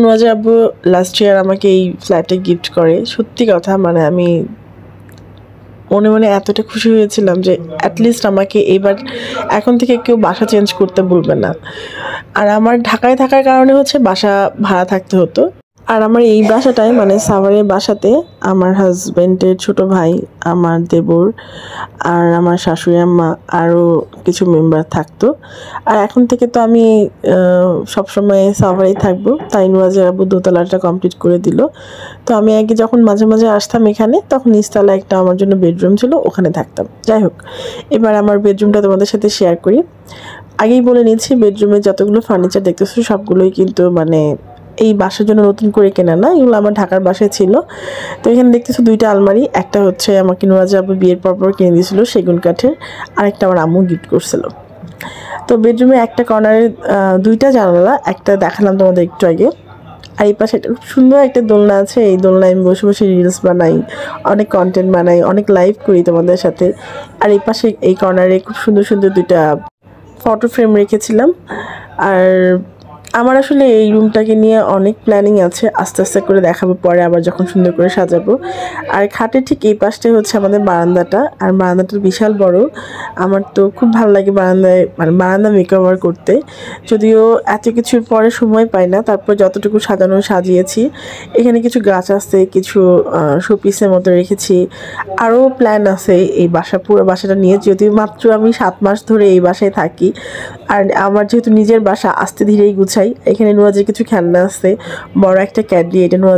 নুয়াজা আব্বু last year আমাকে এই ফ্ল্যাটে গিফট করে। সত্যি কথা মানে আমি মনে মনে এতটা খুশি হয়েছিলাম যে অ্যাটলিস্ট আমাকে এবার এখন থেকে কেউ বাসা চেঞ্জ করতে বলবে না। আর আমার ঢাকায় থাকার কারণে হচ্ছে বাসা ভাড়া থাকতে হতো। আর আমার এই বাসাটায় মানে সাভারের বাসাতে আমার হাজব্যান্ডের ছোট ভাই, আমার দেবর আর আমার শাশুড়ি আম্মা আরও কিছু মেম্বার থাকতো। আর এখন থেকে তো আমি সবসময় সাভারেই থাকবো, তাই নুয়াজের আব্বু দোতলাটা কমপ্লিট করে দিল। তো আমি আগে যখন মাঝে মাঝে আসতাম এখানে, তখন নিচতলা একটা আমার জন্য বেডরুম ছিল, ওখানে থাকতাম। যাই হোক, এবার আমার বেডরুমটা তোমাদের সাথে শেয়ার করি। আগেই বলে নিচ্ছি, বেডরুমে যতগুলো ফার্নিচার দেখতেছো সবগুলোই কিন্তু মানে এই বাসার জন্য নতুন করে কেনা না, এগুলো আমার ঢাকার বাসায় ছিল। তো এখানে দেখতেছো দুইটা আলমারি, একটা হচ্ছে আমাকে নুয়াজা আব্বু বিয়ের পর কিনে দিয়েছিল সেগুন কাঠের, আরেকটা আমার আম্মু গিফট করছিল। তো বেডরুমে একটা কর্নারে দুইটা জানালা, একটা দেখালাম তোমাদের একটু আগে। আর এই পাশে একটা খুব সুন্দর একটা দোলনা আছে, এই দোলনায় আমি বসে বসে রিলস বানাই, অনেক কন্টেন্ট বানাই, অনেক লাইভ করি তোমাদের সাথে। আর এই পাশে এই কর্নারে খুব সুন্দর সুন্দর দুইটা ফটো ফ্রেম রেখেছিলাম। আর আমার আসলে এই রুমটাকে নিয়ে অনেক প্ল্যানিং আছে, আস্তে আস্তে করে দেখাবো পরে আবার যখন সুন্দর করে সাজাবো। আর খাটের ঠিক এই পাশটাই হচ্ছে আমাদের বারান্দাটা, আর বারান্দাটা বিশাল বড়। আমার তো খুব ভালো লাগে বারান্দায় মানে বারান্দা মেকওভার করতে, যদিও এত কিছুর পরে সময় পাই না, তারপর যতটুকু সাজানো সাজিয়েছি। এখানে কিছু গাছ আছে, কিছু শোপিসের মতো রেখেছি। আরও প্ল্যান আছে এই পুরো বাসাটা নিয়ে, যদিও মাত্র আমি 7 মাস ধরে এই বাসায় থাকি। আর আমার যেহেতু নিজের বাসা, আস্তে ধীরেই গুছাই। এখানে নুয়াজের কিছু খেলনা আছে, বড় একটা ক্যাডলি, এটা নুয়াজ